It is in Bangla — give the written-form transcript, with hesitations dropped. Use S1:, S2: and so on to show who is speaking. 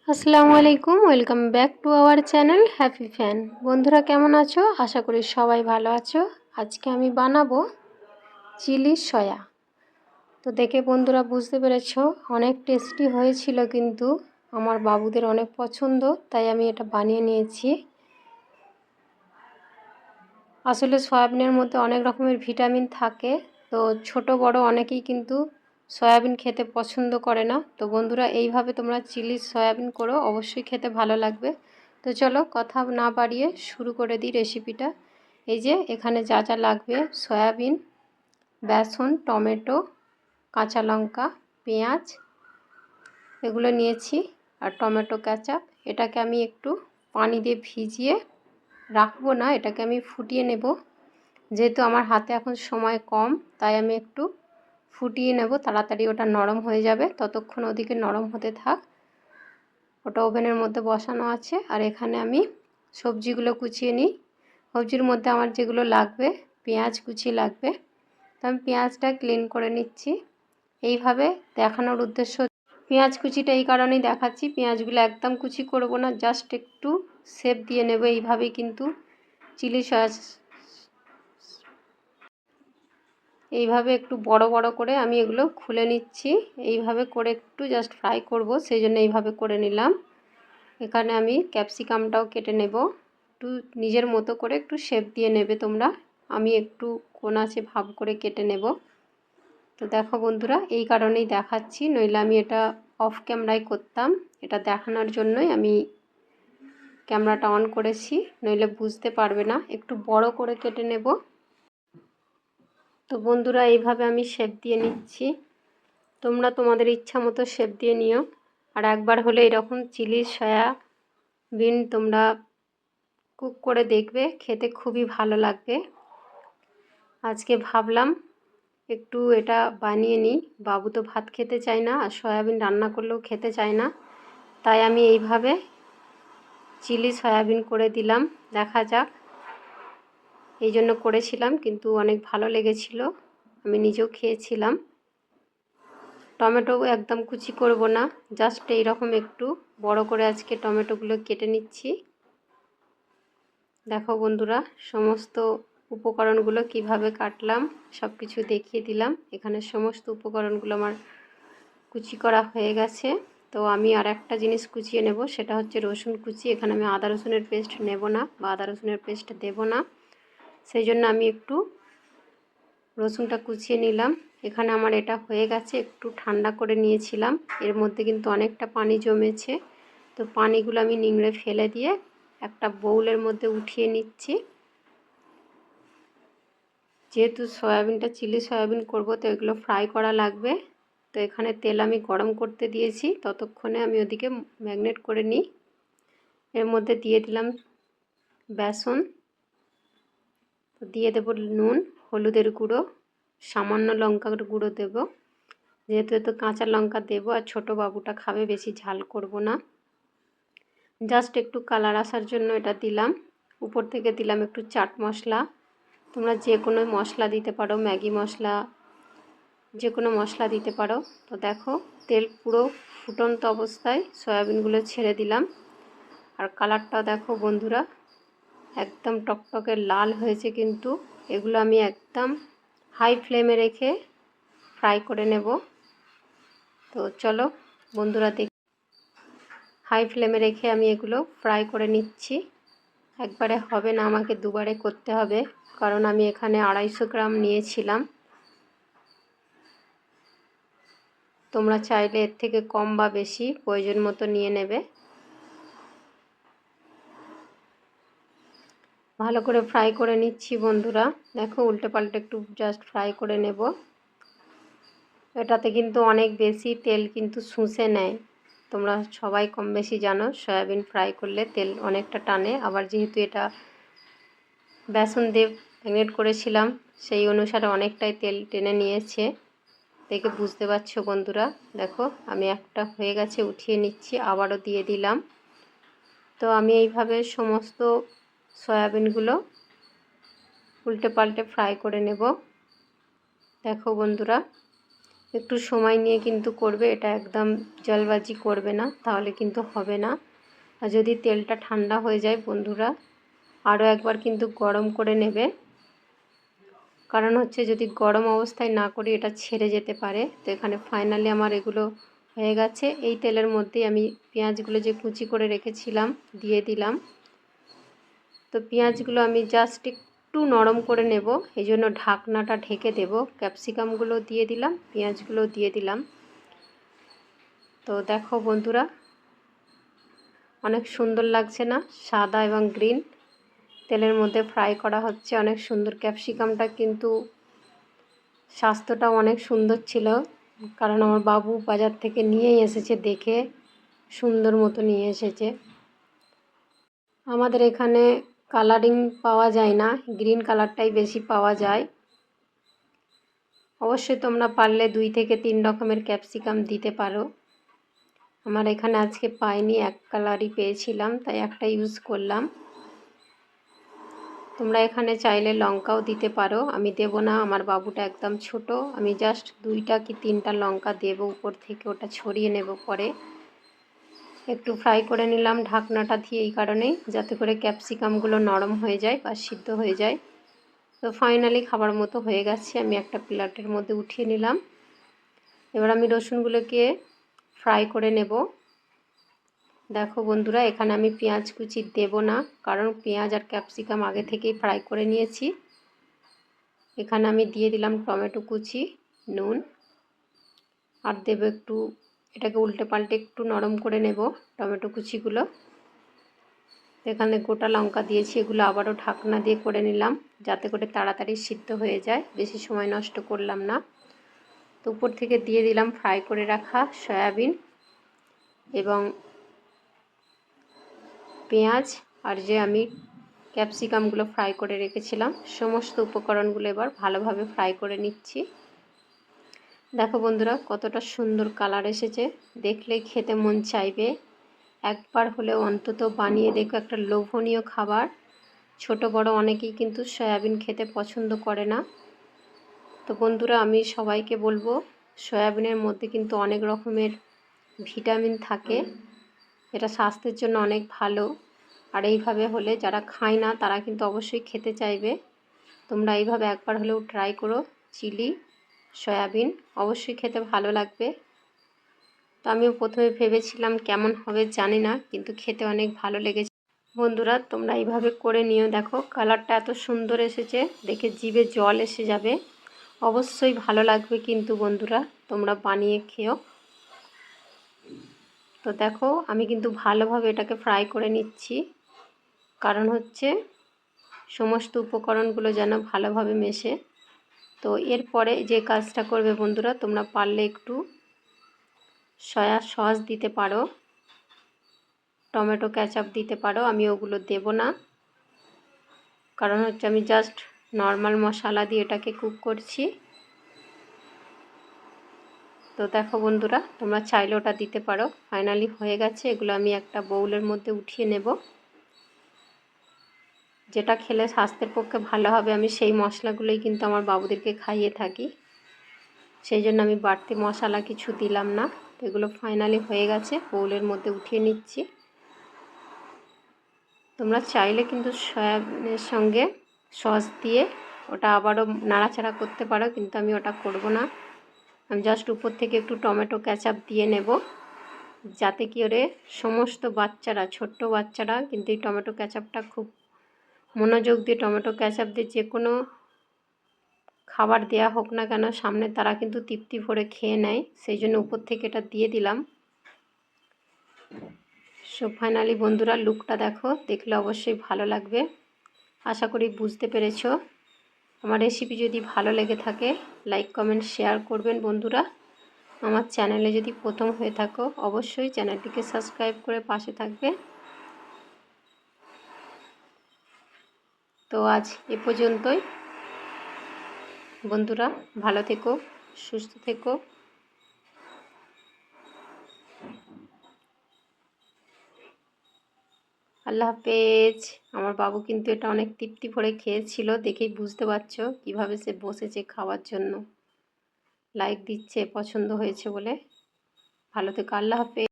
S1: আসসালামু আলাইকুম, welcome back to our channel happy fan. বন্ধুরা কেমন আছো? আশা করি সবাই ভালো আছো। আজকে আমি বানাবো চিলি সয়া। তো দেখে বন্ধুরা বুঝতে পেরেছো অনেক টেস্টি হয়েছিল, কিন্তু আমার বাবুদের অনেক পছন্দ, তাই আমি এটা বানিয়ে নিয়েছি। আসলে সয়াবিনের মধ্যে অনেক রকমের ভিটামিন থাকে, তো ছোট বড় অনেকেই কিন্তু সয়াবিন খেতে পছন্দ করে না। তো বন্ধুরা এইভাবে তোমরা চিলি সয়াবিন করো, অবশ্যই খেতে ভালো লাগবে। তো চলো কথা না বাড়িয়ে শুরু করে দিই রেসিপিটা। এই যে এখানে যা যা লাগবে: সয়াবিন, বেসন, টমেটো, কাঁচা লঙ্কা, পেঁয়াজ, এগুলো নিয়েছি। আর টমেটো কেচাপ, এটাকে আমি একটু পানি দিয়ে ভিজিয়ে রাখবো না, এটাকে আমি ফুটিয়ে নেব। যেহেতু আমার হাতে এখন সময় কম, তাই আমি একটু ফুটিয়ে নেব, তাড়াতাড়ি ওটা নরম হয়ে যাবে। ততক্ষণ ওদিকে নরম হতে থাক। ওটা ওভেনের মধ্যে বসানো আছে। আর এখানে আমি সবজিগুলো কুচিয়ে নিই। সবজির মধ্যে আমার যেগুলো লাগবে, পেঁয়াজ কুচি লাগবে, তো আমি পেঁয়াজটা ক্লিন করে নিচ্ছি। এইভাবে দেখানোর উদ্দেশ্য, পেঁয়াজ কুচিটা এই কারণেই দেখাচ্ছি, পেঁয়াজগুলো একদম কুচি করব না, জাস্ট একটু শেপ দিয়ে নেব। এইভাবেই কিন্তু চিলি সস, এইভাবে একটু বড় বড় করে আমি এগুলো খুলে নিচ্ছি। এইভাবে করে একটু জাস্ট ফ্রাই করব, সেই জন্য এইভাবে করে নিলাম। এখানে আমি ক্যাপসিকামটাও কেটে নেব, একটু নিজের মতো করে একটু শেপ দিয়ে নেবে তোমরা। আমি একটু কোনাচে ভাব করে কেটে নেব। তো দেখো বন্ধুরা, এই কারণেই দেখাচ্ছি, নইলে আমি এটা অফ ক্যামেরায় করতাম। এটা দেখানোর জন্যই আমি ক্যামেরাটা অন করেছি, নইলে বুঝতে পারবে না। একটু বড় করে কেটে নেব। তো বন্ধুরা এইভাবে আমি শেপ দিয়ে নিচ্ছি, তোমরা তোমাদের ইচ্ছা মতো শেপ দিয়ে নিও। আর একবার হলে এরকম চিলি সয়াবিন তোমরা কুক করে দেখবে, খেতে খুবই ভালো লাগবে। আজকে ভাবলাম একটু এটা বানিয়ে নিই। বাবু তো ভাত খেতে চায় না, আর সয়াবিন রান্না করলেও খেতে চায় না, তাই আমি এইভাবে চিলি সয়াবিন করে দিলাম। দেখা যাক, এই জন্য করেছিলাম, কিন্তু অনেক ভালো লেগেছিল, আমি নিজেও খেয়েছিলাম। টমেটো একদম কুচি করব না, জাস্ট এইরকম একটু বড় করে আজকে টমেটোগুলো কেটে নিচ্ছি। দেখো বন্ধুরা, সমস্ত উপকরণগুলো কিভাবে কাটলাম সব কিছু দেখিয়ে দিলাম। এখানে সমস্ত উপকরণগুলো আমার কুচি করা হয়ে গেছে। তো আমি আর একটা জিনিস কুচিয়ে নেব, সেটা হচ্ছে রসুন কুচি। এখানে আমি আদা রসুনের পেস্ট নেব না, বা আদা রসুনের পেস্ট দেব না, সেই জন্য আমি একটু রসুনটা কুচিয়ে নিলাম। এখানে আমার এটা হয়ে গেছে, একটু ঠান্ডা করে নিয়েছিলাম। এর মধ্যে কিন্তু অনেকটা পানি জমেছে, তো পানিগুলো আমি নিংড়ে ফেলে দিয়ে একটা বাউলের মধ্যে উঠিয়ে নিচ্ছি। যেহেতু সয়াবিনটা চিলি সয়াবিন করব, তো এগুলো ফ্রাই করা লাগবে। তো এখানে তেল আমি গরম করতে দিয়েছি, ততক্ষণে আমি ওদিকে ম্যাগনেট করে নিই। এর মধ্যে দিয়ে দিলাম বেসন, দিয়ে দেব নুন, হলুদের গুঁড়ো, সামান্য লঙ্কার গুঁড়ো দেব, যেহেতু এত কাঁচা লঙ্কা দেব, আর ছোটো বাবুটা খাবে, বেশি ঝাল করব না। জাস্ট একটু কালার আসার জন্য এটা দিলাম। উপর থেকে দিলাম একটু চাট মশলা, তোমরা যে কোনো মশলা দিতে পারো, ম্যাগি মশলা, যে কোনো মশলা দিতে পারো। তো দেখো, তেল পুরো ফুটন্ত অবস্থায় সয়াবিনগুলো ছেড়ে দিলাম। আর কালারটা দেখো বন্ধুরা, একদম টকটকে লাল হয়েছে, কিন্তু এগুলো আমি একদম হাই ফ্লেমে রেখে ফ্রাই করে নেব। তো চলো বন্ধুরা, হাই ফ্লেমে রেখে আমি এগুলো ফ্রাই করে নিচ্ছি। একবারে হবে না, আমাকে দুবারে করতে হবে, কারণ আমি এখানে 250 গ্রাম নিয়েছিলাম। তোমরা চাইলে এর থেকে কম বা বেশি প্রয়োজন মতো নিয়ে নেবে। ভালো করে ফ্রাই করে নিচ্ছি বন্ধুরা। দেখো, উল্টে পাল্টে একটু জাস্ট ফ্রাই করে নেব। এটাতে কিন্তু অনেক বেশি তেল কিন্তু শুষে নেয়, তোমরা সবাই কম বেশি জানো। সয়াবিন ফ্রাই করলে তেল অনেকটা টানে, আবার যেহেতু এটা বেসন দিয়ে ম্যারিনেট করেছিলাম, সেই অনুসারে অনেকটাই তেল টেনে নিয়েছে, দেখে বুঝতে পারছো বন্ধুরা। দেখো, আমি একটা হয়ে গেছে, উঠিয়ে নিচ্ছি, আবারও দিয়ে দিলাম। তো আমি এইভাবে সমস্ত সয়াবিনগুলো উল্টে পাল্টে ফ্রাই করে নেব। দেখো বন্ধুরা, একটু সময় নিয়ে কিন্তু করবে, এটা একদম জলবাজি করবে না, তাহলে কিন্তু হবে না। আর যদি তেলটা ঠান্ডা হয়ে যায় বন্ধুরা, আরও একবার কিন্তু গরম করে নেবে। কারণ হচ্ছে যদি গরম অবস্থায় না করি এটা ছেড়ে যেতে পারে। তো এখানে ফাইনালি আমার এগুলো হয়ে গেছে। এই তেলের মধ্যেই আমি পেঁয়াজগুলো যে কুচি করে রেখেছিলাম দিয়ে দিলাম। তো পেঁয়াজগুলো আমি জাস্ট একটু নরম করে নেব, এই জন্য ঢাকনাটা ঢেকে দেব। ক্যাপসিকামগুলো দিয়ে দিলাম, পেঁয়াজগুলো দিয়ে দিলাম। তো দেখো বন্ধুরা, অনেক সুন্দর লাগছে না? সাদা এবং গ্রিন তেলের মধ্যে ফ্রাই করা হচ্ছে, অনেক সুন্দর। ক্যাপসিকামটা কিন্তু স্বাস্থ্যটা অনেক সুন্দর ছিল, কারণ আমার বাবু বাজার থেকে নিয়েই এসেছে, দেখে সুন্দর মতো নিয়ে এসেছে। আমাদের এখানে কালারিং পাওয়া যায় না, গ্রিন কালারটাই বেশি পাওয়া যায়। অবশ্যই তোমরা পারলে 2 থেকে 3 রকমের ক্যাপসিকাম দিতে পারো। আমার এখানে আজকে পাইনি, এক কালারই পেয়েছিলাম, তাই একটা ইউজ করলাম। তোমরা এখানে চাইলে লঙ্কাও দিতে পারো, আমি দেব না, আমার বাবুটা একদম ছোট। আমি জাস্ট 2টা কি 3টা লঙ্কা দেব উপর থেকে, ওটা ছড়িয়ে নেব পরে। একটু ফ্রাই করে নিলাম ঢাকনাটা দিয়ে, এই কারণেই যাতে করে ক্যাপসিকামগুলো নরম হয়ে যায় বা সিদ্ধ হয়ে যায়। তো ফাইনালি খাবার মতো হয়ে গেছে, আমি একটা প্লেটের মধ্যে উঠিয়ে নিলাম। এবার আমি রসুনগুলোকে ফ্রাই করে নেব। দেখো বন্ধুরা, এখানে আমি পেঁয়াজ কুচি দেব না, কারণ পেঁয়াজ আর ক্যাপসিকাম আগে থেকেই ফ্রাই করে নিয়েছি। এখানে আমি দিয়ে দিলাম টমেটো কুচি, নুন, আর দেব একটু, এটাকে উল্টে পাল্টে একটু নরম করে নেব টমেটো কুচিগুলো। এখানে গোটা লঙ্কা দিয়েছি, এগুলো আবারও ঢাকনা দিয়ে করে নিলাম, যাতে করে তাড়াতাড়ি সিদ্ধ হয়ে যায়, বেশি সময় নষ্ট করলাম না। তো উপর থেকে দিয়ে দিলাম ফ্রাই করে রাখা সয়াবিন এবং পেঁয়াজ, আর যে আমি ক্যাপসিকামগুলো ফ্রাই করে রেখেছিলাম। সমস্ত উপকরণগুলো এবার ভালোভাবে ফ্রাই করে নিচ্ছি। দেখো বন্ধুরা, কতটা সুন্দর কালার এসেছে, দেখলেই খেতে মন চাইবে। একবার হলেও অন্তত বানিয়ে দেখো, একটা লোভনীয় খাবার। ছোট বড় অনেকেই কিন্তু সয়াবিন খেতে পছন্দ করে না। তো বন্ধুরা, আমি সবাইকে বলবো, সয়াবিনের মধ্যে কিন্তু অনেক রকমের ভিটামিন থাকে, এটা স্বাস্থ্যের জন্য অনেক ভালো। আর এইভাবে হলে যারা খায় না তারা কিন্তু অবশ্যই খেতে চাইবে। তোমরা এইভাবে একবার হলেও ট্রাই করো, চিলি সয়াবিন, অবশ্যই খেতে ভালো লাগবে। তো আমিও প্রথমে ভেবেছিলাম কেমন হবে জানি না, কিন্তু খেতে অনেক ভালো লেগেছে। বন্ধুরা, তোমরা এইভাবে করে নিও, দেখো কালারটা এত সুন্দর এসেছে, দেখে জিভে জল এসে যাবে। অবশ্যই ভালো লাগবে কিন্তু বন্ধুরা, তোমরা বানিয়ে খেও। তো দেখো, আমি কিন্তু ভালোভাবে এটাকে ফ্রাই করে নিচ্ছি, কারণ হচ্ছে সমস্ত উপকরণগুলো যেন ভালোভাবে মেশে। তো এরপরে যে কাজটা করবে বন্ধুরা, তোমরা পারলে একটু সয়া সস দিতে পারো, টমেটো কেচাপ দিতে পারো। আমি ওগুলো দেব না, কারণ হচ্ছে আমি জাস্ট নর্মাল মশলা দিয়ে এটাকে কুক করছি। তো দেখো বন্ধুরা, তোমরা চাইলে ওটা দিতে পারো। ফাইনালি হয়ে গেছে, এগুলো আমি একটা বাউলের মধ্যে উঠিয়ে নেব। যেটা খেলে স্বাস্থ্যের পক্ষে ভালো হবে, আমি সেই মশলাগুলোই কিন্তু আমার বাবুদেরকে খাইয়ে থাকি, সেই জন্য আমি বাড়তি মশলা কিছু দিলাম না। এগুলো ফাইনালি হয়ে গেছে, বাউলের মধ্যে উঠিয়ে নিচ্ছি। তোমরা চাইলে কিন্তু সয়াবিনের সঙ্গে সস দিয়ে ওটা আবারও নাড়াচাড়া করতে পারো, কিন্তু আমি ওটা করব না। আমি জাস্ট উপর থেকে একটু টমেটো কেচাপ দিয়ে নেব, যাতে কি ওরে সমস্ত বাচ্চারা, ছোট্ট বাচ্চারা কিন্তু এই টমেটো কেচাপটা খুব মনোযোগ দিয়ে, টমেটো কেচাপ দিয়ে যে কোনো খাবার দেয়া হোক না কেন সামনে, তারা কিন্তু তৃপ্তি ভরে খেয়ে নেয়, সেই জন্য উপর থেকে এটা দিয়ে দিলাম। সো ফাইনালি বন্ধুরা, লুকটা দেখো, দেখলে অবশ্যই ভালো লাগবে। আশা করি বুঝতে পেরেছো। আমার রেসিপি যদি ভালো লেগে থাকে, লাইক কমেন্ট শেয়ার করবেন বন্ধুরা। আমার চ্যানেলে যদি প্রথম হয়ে থাকো, অবশ্যই চ্যানেলটিকে সাবস্ক্রাইব করে পাশে থাকবে। তো আজ এ পর্যন্তই বন্ধুরা, ভালো থেকো, সুস্থ থেকো। আল্লাহ হাফেজ। আমার বাবু কিন্তু এটা অনেক তৃপ্তি ভরে খেয়েছিল, দেখেই বুঝতে পারছো কীভাবে সে বসেছে খাওয়ার জন্য। লাইক দিচ্ছে পছন্দ হয়েছে বলে। ভালো থেকো, আল্লাহ হাফেজ।